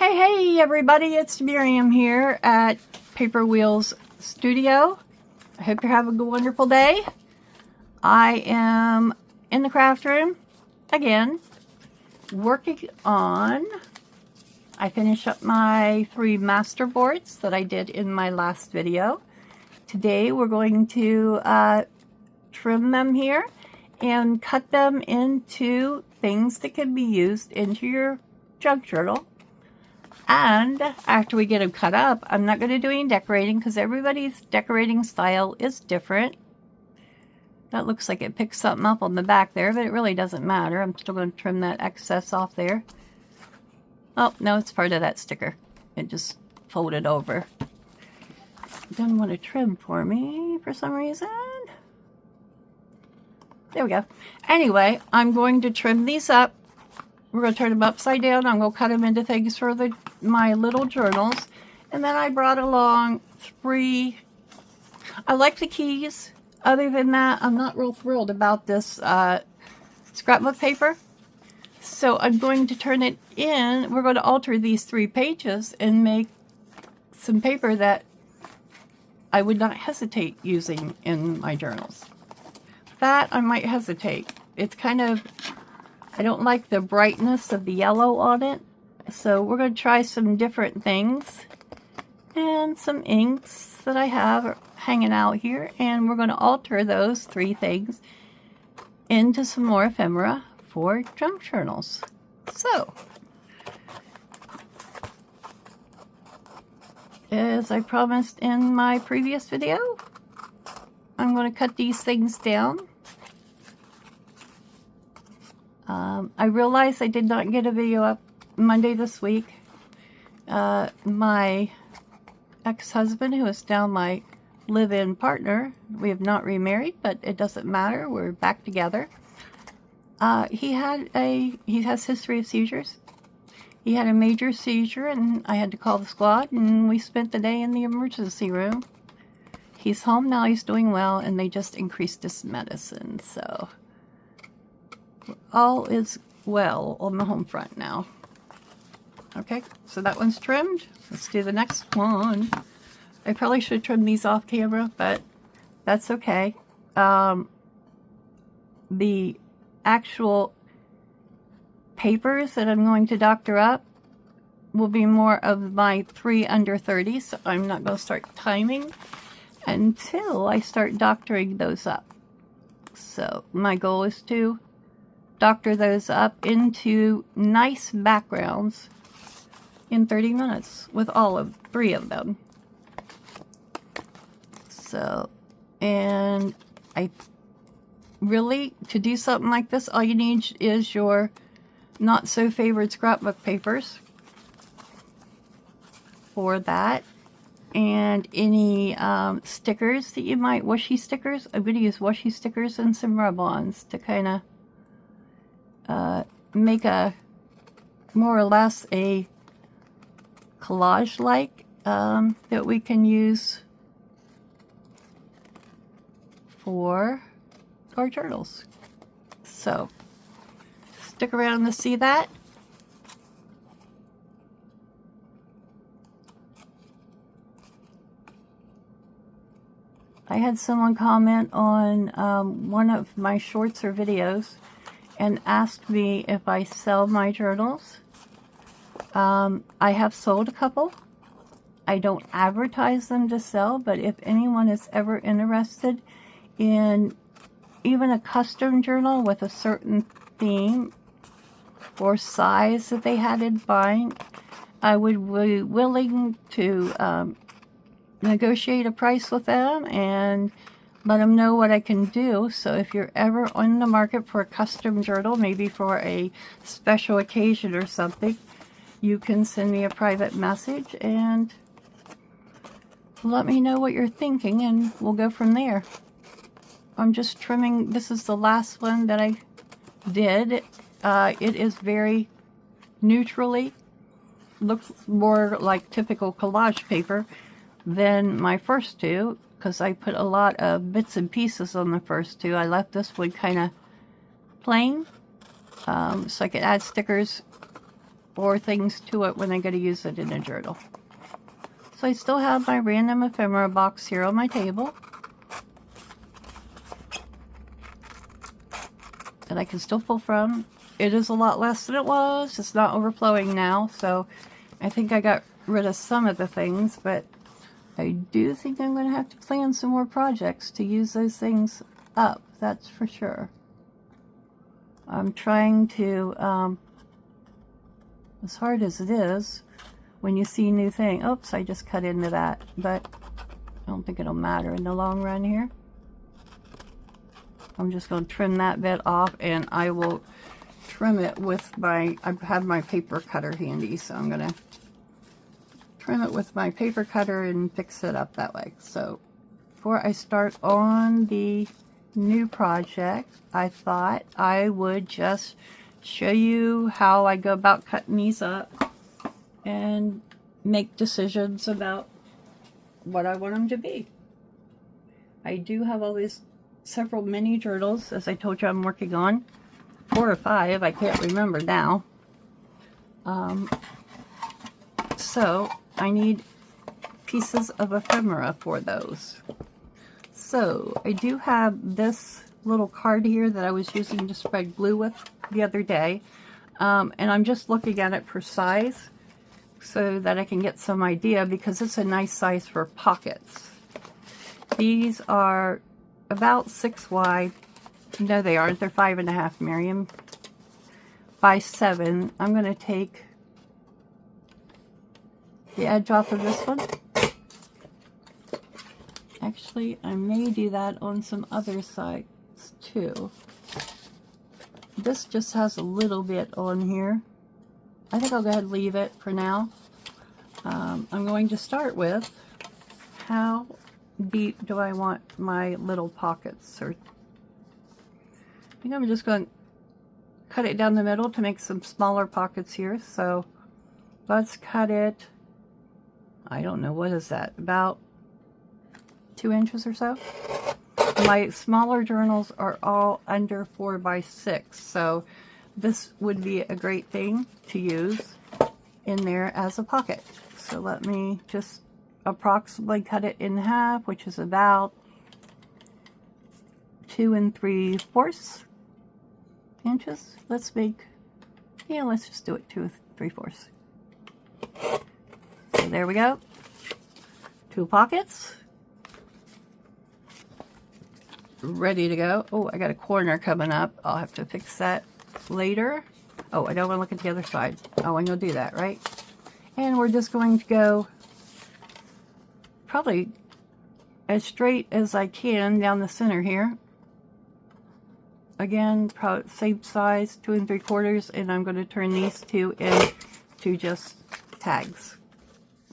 Hey everybody, it's Miriam here at Paperwheelz Studio. I hope you're having a wonderful day. I am in the craft room again, working on, I finished up my 3 Masterboards that I did in my last video. Today we're going to trim them here and cut them into things that can be used into your junk journal. And after we get them cut up, I'm not going to do any decorating because everybody's decorating style is different. That looks like it picked something up on the back there, but it really doesn't matter. I'm still going to trim that excess off there. Oh, no, it's part of that sticker. It just folded over. It doesn't want to trim for me for some reason. There we go. Anyway, I'm going to trim these up. We're going to turn them upside down. I'm going to cut them into things for my little journals. And then I brought along 3. I like the keys. Other than that, I'm not real thrilled about this scrapbook paper. So I'm going to turn it in. We're going to alter these 3 pages and make some paper that I would not hesitate using in my journals. That I might hesitate. It's kind of, I don't like the brightness of the yellow on it. So we're going to try some different things and some inks that I have hanging out here. And we're going to alter those 3 things into some more ephemera for junk journals. So, as I promised in my previous video, I'm going to cut these things down. I realized I did not get a video up Monday this week. My ex-husband, who is now my live-in partner, we have not remarried, but it doesn't matter. We're back together. He has history of seizures. He had a major seizure, and I had to call the squad, and we spent the day in the emergency room. He's home now. He's doing well, and they just increased his medicine, so all is well on the home front now. Okay, so that one's trimmed. Let's do the next one. I probably should trim these off camera, but that's okay. The actual papers that I'm going to doctor up will be more of my 3 under 30, so I'm not going to start timing until I start doctoring those up. So my goal is to doctor those up into nice backgrounds in 30 minutes with all 3 of them. So, and I really, to do something like this, all you need is your not so favored scrapbook papers for that, and any stickers that you might, washi stickers. I'm going to use washi stickers and some rub-ons to kind of make a more or less a collage like that we can use for our journals. So stick around to see that. I had someone comment on one of my shorts or videos and asked me if I sell my journals. I have sold a couple. I don't advertise them to sell, but if anyone is ever interested in even a custom journal with a certain theme or size that they had in mind, I would be willing to negotiate a price with them and let them know what I can do. So if you're ever on the market for a custom journal, maybe for a special occasion or something, you can send me a private message and let me know what you're thinking, and we'll go from there. I'm just trimming. This is the last one that I did. It is very neutrally, looks more like typical collage paper than my first 2, because I put a lot of bits and pieces on the first 2. I left this one kind of plain, so I could add stickers or things to it when I go to use it in a journal. So I still have my random ephemera box here on my table that I can still pull from. It is a lot less than it was. It's not overflowing now, so I think I got rid of some of the things, but I do think I'm going to have to plan some more projects to use those things up, that's for sure. I'm trying to, as hard as it is, when you see new thing, oops, I just cut into that, but I don't think it'll matter in the long run here. I'm just going to trim that bit off, and I will trim it with my, I have my paper cutter handy, so I'm going to trim it with my paper cutter and fix it up that way. So before I start on the new project, I thought I would just show you how I go about cutting these up and make decisions about what I want them to be. I do have all these several mini journals, as I told you I'm working on. 4 or 5, I can't remember now. So I need pieces of ephemera for those. So I do have this little card here that I was using to spread glue with the other day, and I'm just looking at it for size so that I can get some idea, because it's a nice size for pockets. These are about 6 wide. No, they aren't. They're 5.5, Miriam, by 7. I'm going to take the edge off of this one. Actually, I may do that on some other sides too. This just has a little bit on here. I think I'll go ahead and leave it for now. I'm going to start with, how deep do I want my little pockets? Or I think I'm just going to cut it down the middle to make some smaller pockets here. So let's cut it, I don't know, what is that, about 2 inches or so. My smaller journals are all under 4 by 6, so this would be a great thing to use in there as a pocket. So let me just approximately cut it in half, which is about 2 3/4 inches. Let's make, yeah, let's just do it 2 3/4. So there we go. 2 pockets. Ready to go. Oh, I got a corner coming up. I'll have to fix that later. Oh, I don't want to look at the other side. Oh, I know do that, right? And we're just going to go probably as straight as I can down the center here. Again, probably same size, 2 3/4, and I'm going to turn these 2 into just tags.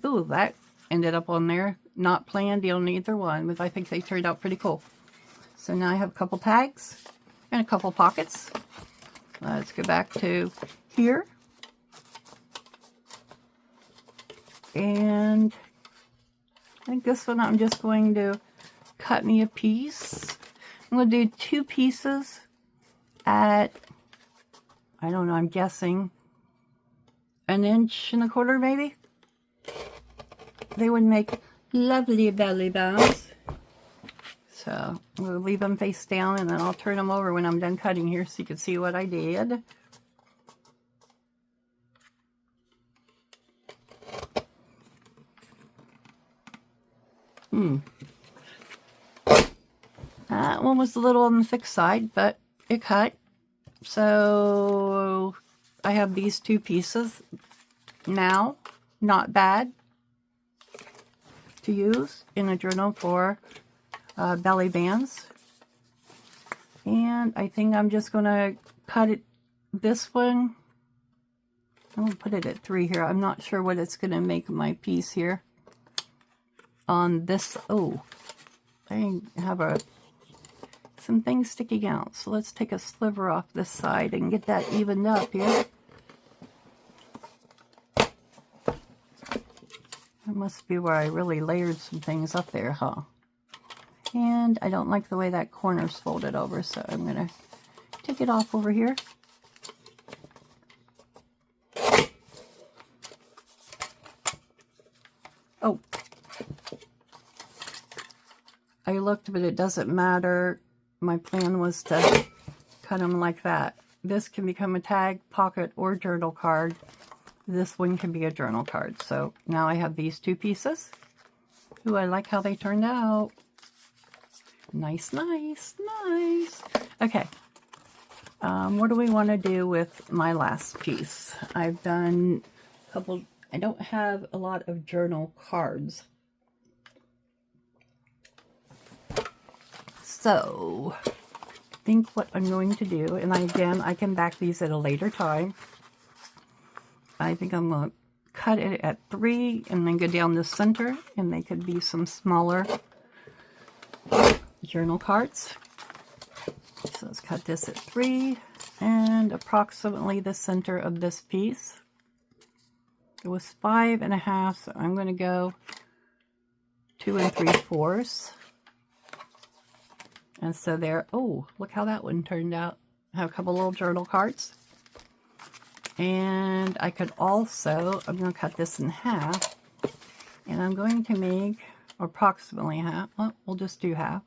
Ooh, that ended up on there. Not planned on either one, but I think they turned out pretty cool. So now I have a couple tags and a couple pockets. Let's go back to here. And I think this one I'm just going to cut me a piece. I'm going to do 2 pieces at, I don't know, I'm guessing 1 1/4 inches maybe. They would make lovely belly buttons. So I'm going to leave them face down, and then I'll turn them over when I'm done cutting here so you can see what I did. That one was a little on the thick side, but it cut. So I have these 2 pieces now. Not bad to use in a journal for belly bands. And I think I'm just going to cut it, this one, I'm going to put it at 3 here. I'm not sure what it's going to make my piece here on this. Oh, I have some things sticking out, so let's take a sliver off this side and get that evened up here. That must be where I really layered some things up there, huh? And I don't like the way that corner's folded over, so I'm going to take it off over here. Oh, I looked, but it doesn't matter. My plan was to cut them like that. This can become a tag, pocket, or journal card. This one can be a journal card. So now I have these two pieces. Ooh, I like how they turned out. Nice, nice, nice. Okay. What do we want to do with my last piece? I've done a couple. I don't have a lot of journal cards. So, I think what I'm going to do, and again, I can back these at a later time. I think I'm going to cut it at 3 and then go down the center, and they could be some smaller journal cards. So let's cut this at 3 and approximately the center of this piece. It was 5.5, so I'm going to go 2 3/4. And so there, oh, look how that one turned out. I have a couple little journal cards. And I could also, I'm going to cut this in half. And I'm going to make approximately half. Well, we'll just do half.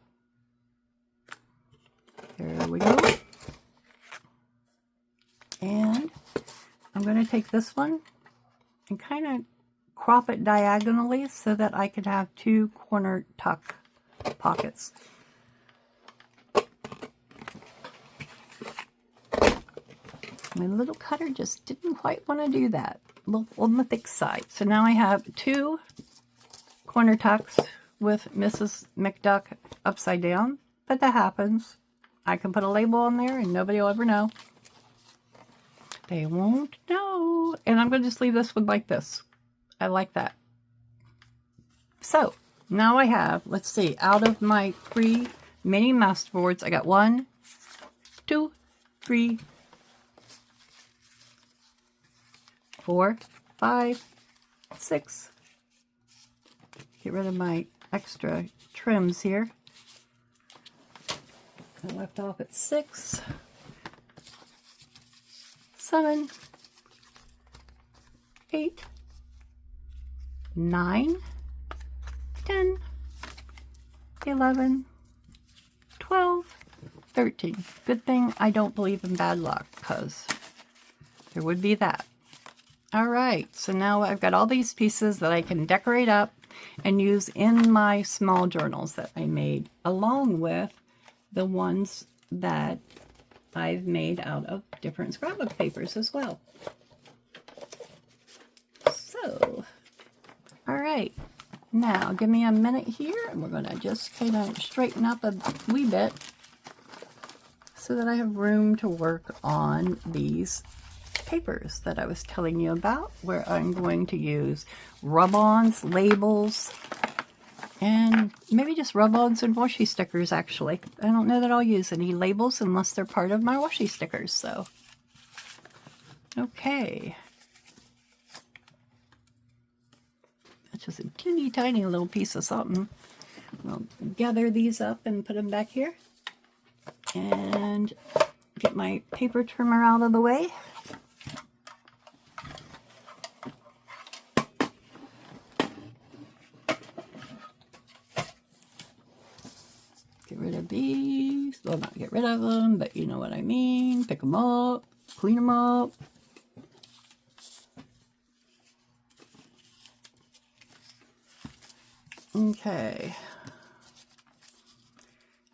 There we go. And I'm going to take this one and kind of crop it diagonally so that I can have 2 corner tuck pockets. My little cutter just didn't quite want to do that. A little on the thick side. So now I have 2 corner tucks with Mrs. McDuck upside down. But that happens. I can put a label on there and nobody will ever know. They won't know. And I'm going to just leave this one like this. I like that. So now I have, let's see, out of my 3 mini Masterboards, I got 1, 2, 3, 4, 5, 6. Get rid of my extra trims here. I left off at 6, 7, 8, 9, 10, 11, 12, 13. Good thing I don't believe in bad luck, because there would be that. All right, so now I've got all these pieces that I can decorate up and use in my small journals that I made, along with the ones that I've made out of different scrapbook papers as well. So, all right, now give me a minute here, and we're going to just kind of straighten up a wee bit so that I have room to work on these papers that I was telling you about, where I'm going to use rub-ons, labels, and maybe just rub-ons and washi stickers, actually. I don't know that I'll use any labels unless they're part of my washi stickers, so. Okay. That's just a teeny tiny little piece of something. I'll gather these up and put them back here. And get my paper trimmer out of the way. Get rid of these. Well, not get rid of them, but you know what I mean. Pick them up, clean them up. Okay.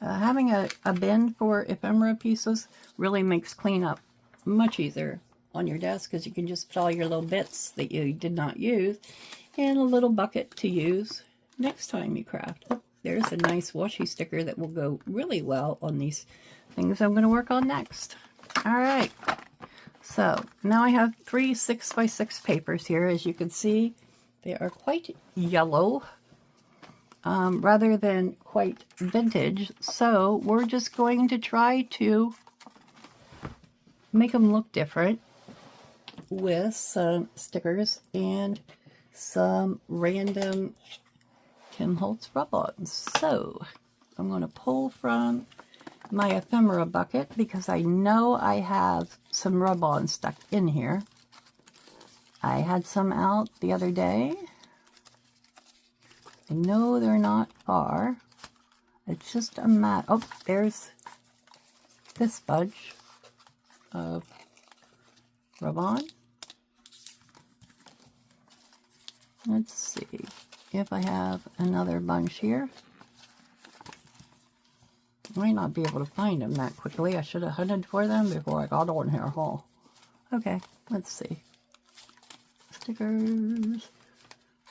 Having a bin for ephemera pieces really makes cleanup much easier on your desk, because you can just put all your little bits that you did not use in a little bucket to use next time you craft. Oh, there's a nice washi sticker that will go really well on these things I'm going to work on next. All right. So now I have 3 6x6 papers here. As you can see, they are quite yellow. Rather than quite vintage, so we're just going to try to make them look different with some stickers and some random Tim Holtz rub-ons. So I'm going to pull from my ephemera bucket because I know I have some rub-ons stuck in here. I had some out the other day. I know they're not far. It's just a mat. Oh, there's this bunch of rub-on. Let's see if I have another bunch here. I might not be able to find them that quickly. I should have hunted for them before I got on here. Huh? Okay, let's see. Stickers,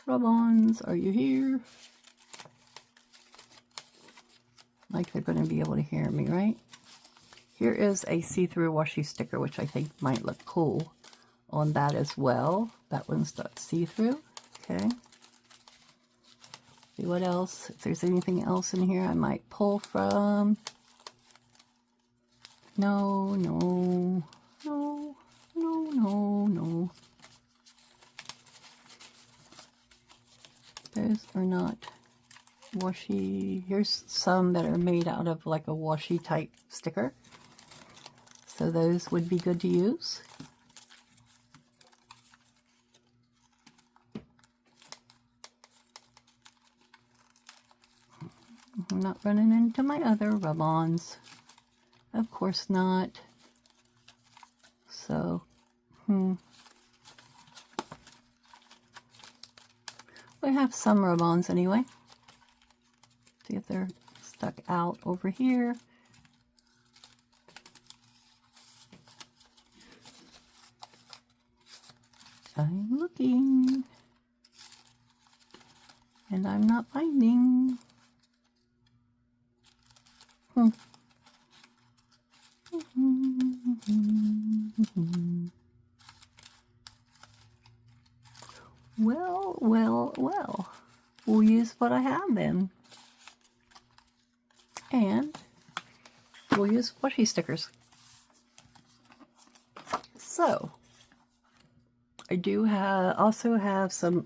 rub-ons, are you here? Like they're going to be able to hear me, right? Here is a see-through washi sticker, which I think might look cool on that as well. That one's got see-through. Okay. See what else? If there's anything else in here I might pull from. No, no, no, no, no, no. Those are not washi. Here's some that are made out of like a washi type sticker. So those would be good to use. I'm not running into my other rub-ons. Of course not. So, we have some rub-ons anyway. See if they're stuck out over here. I'm looking. And I'm not finding. Well, well, well. We'll use what I have then. And we'll use washi stickers. So, I do also have some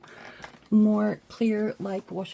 more clear like washi